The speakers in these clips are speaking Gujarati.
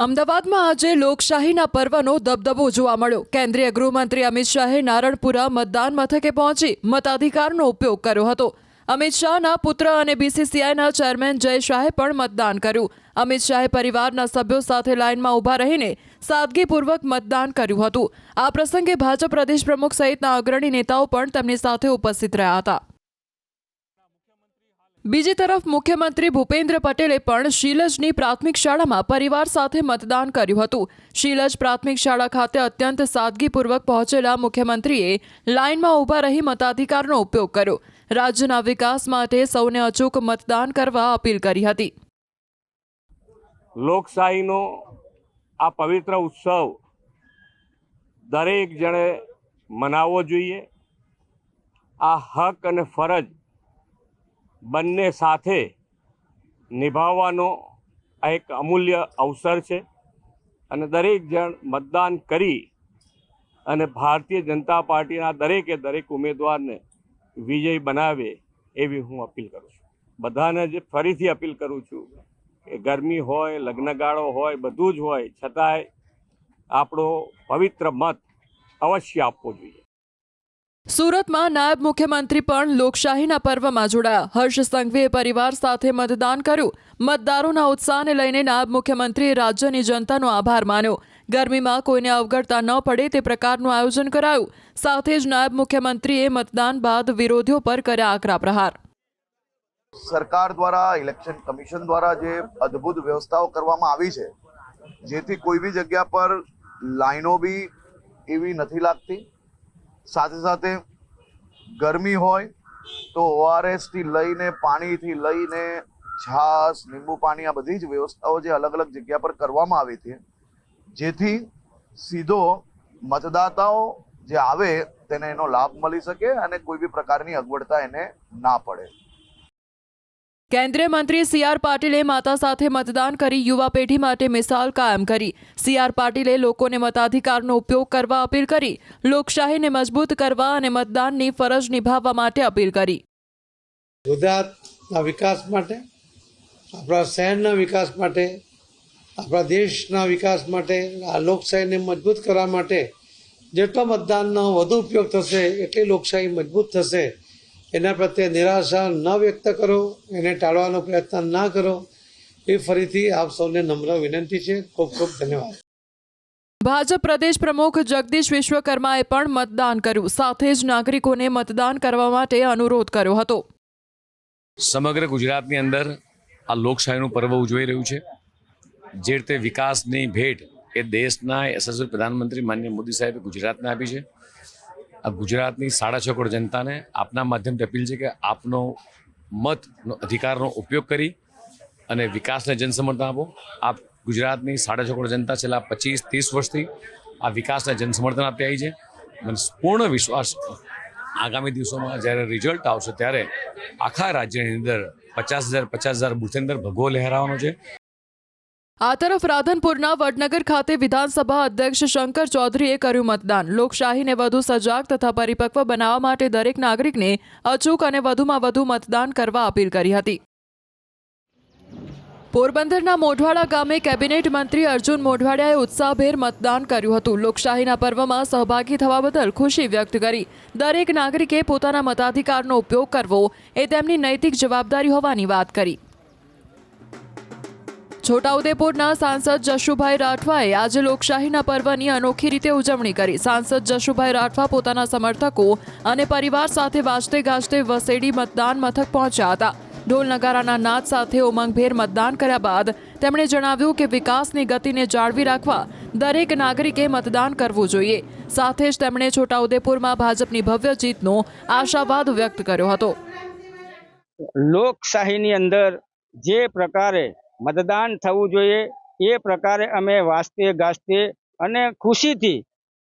અમદાવાદમાં આજે લોકશાહીના પર્વનો દબદબો જોવા મળ્યો। કેન્દ્રીય ગૃહમંત્રી અમિત શાહે નારણપુરા મતદાન મથકે પહોંચી મતાધિકારનો ઉપયોગ કર્યો હતો। અમિત શાહના પુત્ર અને બીસીસીઆઈના ચેરમેન જય શાહે પણ મતદાન કર્યું। અમિત શાહે પરિવારના સભ્યો સાથે લાઇનમાં ઊભા રહીને સાદગીપૂર્વક મતદાન કર્યું હતું। આ પ્રસંગે ભાજપ પ્રદેશ પ્રમુખ સહિતના અગ્રણી નેતાઓ પણ તેમની સાથે ઉપસ્થિત રહ્યા હતા। બીજી તરફ મુખ્યમંત્રી ભૂપેન્દ્ર પટેલે પણ શીલજની પ્રાથમિક શાળામાં પરિવાર સાથે મતદાન કર્યું હતું। શીલજ પ્રાથમિક શાળા ખાતે અત્યંત સાદગીપૂર્વક પહોંચેલા મુખ્યમંત્રીએ લાઇનમાં ઊભા રહી મતાધિકારનો ઉપયોગ કર્યો। રાજ્યના વિકાસ માટે સૌને અચૂક મતદાન કરવા અપીલ કરી હતી। લોકશાહીનો આ પવિત્ર ઉત્સવ દરેક જણે મનાવવો જોઈએ। આ હક અને ફરજ બંને સાથે નિભાવવાનો આ એક અમૂલ્ય અવસર છે અને દરેક જણ મતદાન કરી અને ભારતીય જનતા પાર્ટીના દરેક ઉમેદવારને વિજય બનાવે એવી હું અપીલ કરું છું। બધાને જ ફરીથી અપીલ કરું છું કે ગરમી હોય, લગ્નગાળો હોય, બધું જ હોય, છતાંય આપણો પવિત્ર મત અવશ્ય આપવો જોઈએ। સુરતમાં નાયબ મુખ્યમંત્રી પણ લોકશાહીના પર્વમાં જોડાયા। હર્ષ સંઘવીએ પરિવાર સાથે મતદાન કર્યું। મતદારોના ઉત્સાહને લઈને નાયબ મુખ્યમંત્રીએ રાજ્યની જનતાનો આભાર માન્યો। ગરમીમાં કોઈને અવગણતા ન પડે તે પ્રકારનું આયોજન કરાયું। સાથે જ નાયબ મુખ્યમંત્રીએ મતદાન બાદ વિરોધીઓ પર કર્યા આકરા પ્રહાર। સરકાર દ્વારા, ઇલેક્શન કમિશન દ્વારા જે અદ્ભુત વ્યવસ્થાઓ કરવામાં આવી છે, જેથી કોઈ બી જગ્યા પર લાઈનો બી એવી નથી લાગતી। સાથે સાથે ગરમી હોય તો ORS થી લઈને પાણીથી લઈને છાશ, લીંબુ પાણી, આ બધી જ વ્યવસ્થાઓ જે અલગ અલગ જગ્યા પર કરવામાં આવી હતી, જેથી સીધો મતદાતાઓ જે આવે તેને એનો લાભ મળી શકે અને કોઈ બી પ્રકારની અગવડતા એને ના પડે। કેન્દ્રીય મંત્રી CR પાટીલે માતા સાથે મતદાન કરી યુવા પેઢી માટે મિસાલ કાયમ કરી। CR પાટીલે લોકોને મતાધિકારનો ઉપયોગ કરવા અપીલ કરી। લોકશાહીને મજબૂત કરવા અને મતદાનની ફરજ નિભાવવા માટે અપીલ કરી। ગુજરાતના વિકાસ માટે, આપણા શહેરના વિકાસ માટે, આપણા દેશના વિકાસ માટે, આ લોકશાહીને મજબૂત કરવા માટે જેટલો મતદાનનો વધુ ઉપયોગ થશે એટલી લોકશાહી મજબૂત થશે। એના પ્રત્યે નિરાશા ન વ્યક્ત કરો, એને ટાળવાનો પ્રયત્ન ના કરો, એ ફરીથી આપ સૌને નમ્ર વિનંતી છે। ખૂબ ખૂબ ધન્યવાદ। ભાજપ પ્રદેશ પ્રમુખ જગદીશ વિશ્વકર્માએ પણ મતદાન કર્યું। સાથે જ નાગરિકોને મતદાન કરવા માટે અનુરોધ કર્યો હતો। સમગ્ર ગુજરાતની અંદર આ લોકશાહીનું પર્વ ઉજવાઈ રહ્યું છે। જે રીતે વિકાસની ભેટ એ દેશના યશસ્વી પ્રધાનમંત્રી માનનીય મોદી સાહેબે ગુજરાતને આપી છે। આ ગુજરાતની 6.5 કરોડ જનતાને આપના માધ્યમથી અપીલ છે કે આપનો મતનો અધિકારનો ઉપયોગ કરી અને વિકાસને જનસમર્થન આપો। આપ ગુજરાતની 6.5 કરોડ જનતા છેલ્લા 25-30 વર્ષથી આ વિકાસને જનસમર્થન આપતી આવી છે। મને પૂર્ણ વિશ્વાસ આગામી દિવસોમાં જ્યારે રિઝલ્ટ આવશે ત્યારે આખા રાજ્યની અંદર 50,000 બૂથની અંદર ભગવો લહેરાવાનો છે। આ તરફ રાધનપુરના વડનગર ખાતે વિધાનસભા અધ્યક્ષ શંકર ચૌધરીએ કર્યું મતદાન। લોકશાહીને વધુ સજાગ તથા પરિપક્વ બનાવવા માટે દરેક નાગરિકને અચૂક અને વધુમાં વધુ મતદાન કરવા અપીલ કરી હતી। પોરબંદરના મોઢવાડા ગામે કેબિનેટ મંત્રી અર્જુન મોઢવાડિયાએ ઉત્સાહભેર મતદાન કર્યું હતું। લોકશાહીના પર્વમાં સહભાગી થવા બદલ ખુશી વ્યક્ત કરી। દરેક નાગરિકે પોતાના મતાધિકારનો ઉપયોગ કરવો એ તેમની નૈતિક જવાબદારી હોવાની વાત કરી। છોટાઉદેપુરના સાંસદ જશુભાઈ રાઠવાએ આજે લોકશાહીના પર્વની અનોખી રીતે ઉજવણી કરી। સાંસદ જશુભાઈ રાઠવા પોતાના સમર્થકો અને પરિવાર સાથે વાજતે ગાજતે વસેડી મતદાન મથક પહોંચ્યા હતા। ઢોલ નગારાના નાદ સાથે ઉમંગભેર મતદાન કર્યા બાદ તેમણે જણાવ્યું કે વિકાસની ગતિને જાળવી રાખવા દરેક નાગરિકે મતદાન કરવું જોઈએ। સાથે જ તેમણે છોટાઉદેપુરમાં ભાજપની ભવ્ય જીતનો આશાવાદ વ્યક્ત કર્યો હતો। લોકશાહીની અંદર જે પ્રકારે મતદાન થવું જોઈએ એ પ્રકારે અમે વાજતે ગાજતે અને ખુશીથી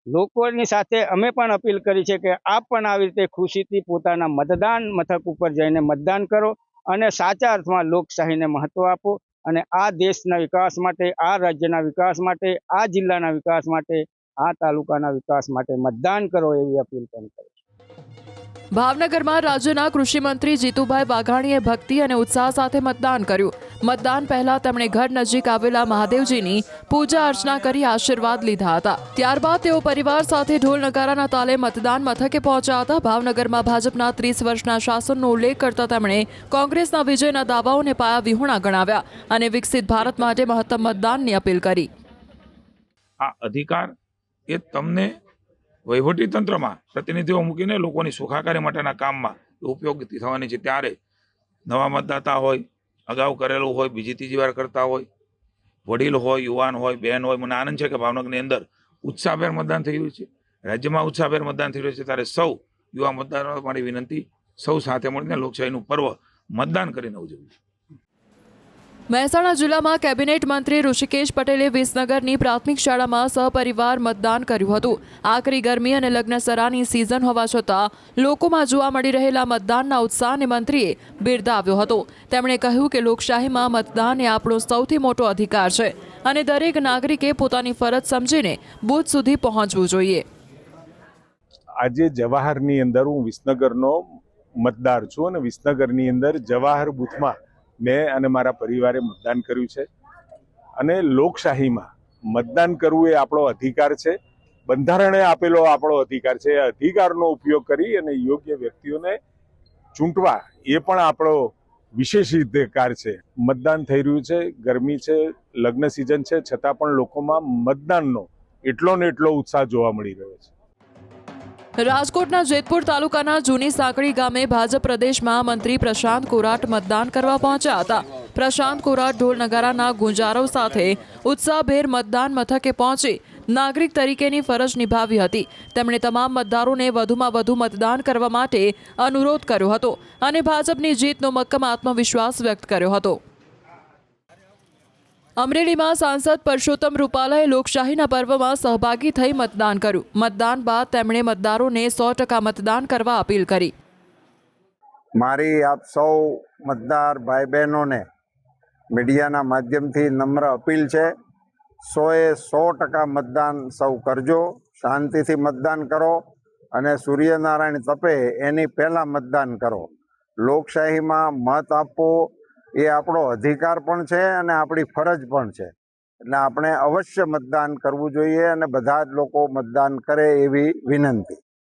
લોકોની સાથે અમે પણ અપીલ કરી છે કે આપ પણ આવી રીતે ખુશીથી પોતાના મતદાન મથક ઉપર જઈને મતદાન કરો અને સાચા અર્થમાં લોકશાહીને મહત્વ આપો અને આ દેશના વિકાસ માટે, આ રાજ્યના વિકાસ માટે, આ જિલ્લાના વિકાસ માટે, આ તાલુકાના વિકાસ માટે મતદાન કરો એવી અપીલ પણ કરી છે। ભાવનગરમાં રાજ્યના કૃષિ મંત્રી જીતુભાઈ વાઘાણીએ ભક્તિ અને ઉત્સાહ સાથે મતદાન કર્યું. મતદાન પહેલા તેમણે ઘર નજીક આવેલા મહાદેવજીની પૂજા અર્ચના કરી આશીર્વાદ લીધા હતા. ત્યારબાદ તેઓ પરિવાર સાથે ઢોલ નગારાના તાલે મતદાન મથકે પહોંચ્યા હતા. ભાવનગરમાં ભાજપના 30 વર્ષના શાસનનો ઉલ્લેખ કરતા તેમણે કોંગ્રેસના વિજયના દાવાઓને પાયાવિહોણા ગણાવ્યા અને વિકસિત ભારત માટે મહત્તમ મતદાનની અપીલ કરી. આ અધિકાર એ તમને વહીવટી તંત્રમાં પ્રતિનિધિઓ મૂકીને લોકોની સુખાકારી માટેના કામમાં ઉપયોગી થવાની છે. ત્યારે નવા મતદાતા હોય, અગાઉ કરેલું હોય, બીજી ત્રીજી વાર કરતા હોય, વડીલ હોય, યુવાન હોય, બહેન હોય, મને આનંદ છે કે ભાવનગરની અંદર ઉત્સાહભેર મતદાન થઈ રહ્યું છે. રાજ્યમાં ઉત્સાહભેર મતદાન થઈ રહ્યું છે. ત્યારે સૌ યુવા મતદારો મારી વિનંતી, સૌ સાથે મળીને લોકશાહીનું પર્વ મતદાન કરીને ઉજવ્યું. મહેસાણા જિલ્લામાં કેબિનેટ મંત્રી ઋષિકેશ પટેલે વિસનગરની પ્રાથમિક શાળામાં સહપરિવાર મતદાન કર્યું હતું. આકરી ગરમી અને લગ્નસરાની સિઝન હોવા છતાં લોકોમાં જોવા મળી રહેલા મતદાનના ઉત્સાહને મંત્રીએ બિરદાવ્યો હતો. તેમણે કહ્યું કે લોકશાહીમાં મતદાન એ આપણો સૌથી મોટો અધિકાર છે અને દરેક નાગરિકે પોતાની ફરજ સમજીને બૂથ સુધી પહોંચવું જોઈએ. આજે જવાહરની અંદર હું વિસનગરનો મતદાર છું અને વિસનગરની અંદર જવાહર બૂથમાં મેં અને મારા પરિવારે મતદાન કર્યું છે. અને લોકશાહીમાં મતદાન કરવું એ આપણો અધિકાર છે, બંધારણે આપેલો આપણો અધિકાર છે. એ અધિકારનો ઉપયોગ કરી અને યોગ્ય વ્યક્તિઓને ચૂંટવા એ પણ આપણો વિશેષ અધિકાર છે. મતદાન થઈ રહ્યું છે, ગરમી છે, લગ્ન સિઝન છે, છતાં પણ લોકોમાં મતદાનનો એટલો ને એટલો ઉત્સાહ જોવા મળી રહ્યો છે. રાજકોટના જેતપુર તાલુકાના જૂની સાંકળી ગામે ભાજપ પ્રદેશ મહામંત્રી પ્રશાંત કોરાટ મતદાન કરવા પહોંચ્યા હતા. પ્રશાંત કોરાટ ઢોલ નગારાના ગુંજારવ સાથે ઉત્સાહભેર મતદાન મથકે પહોંચી નાગરિક તરીકેની ફરજ નિભાવી હતી. તેમણે તમામ મતદારોને વધુમાં વધુ મતદાન કરવા માટે અનુરોધ કર્યો હતો અને ભાજપની જીતનો મક્કમ આત્મવિશ્વાસ વ્યક્ત કર્યો હતો. અમરેલીમાં સાંસદ પરસોત્તમ રૂપાલાએ લોકશાહીના પર્વમાં સહભાગી થઈ મતદાન કર્યું. મતદાન બાદ તેમણે મતદારોને 100% મતદાન કરવા અપીલ કરી. મારી આપ સૌ મતદાર ભાઈ બહેનોને મીડિયાના માધ્યમથી નમ્ર અપીલ છે, 100% મતદાન સૌ કરજો. શાંતિથી મતદાન કરો અને સૂર્યનારાયણ તપે એની પહેલાં મતદાન કરો. લોકશાહીમાં મત આપવો એ આપણો અધિકાર પણ છે અને આપણી ફરજ પણ છે. એટલે આપણે અવશ્ય મતદાન કરવું જોઈએ અને બધા જ લોકો મતદાન કરે એવી વિનંતી.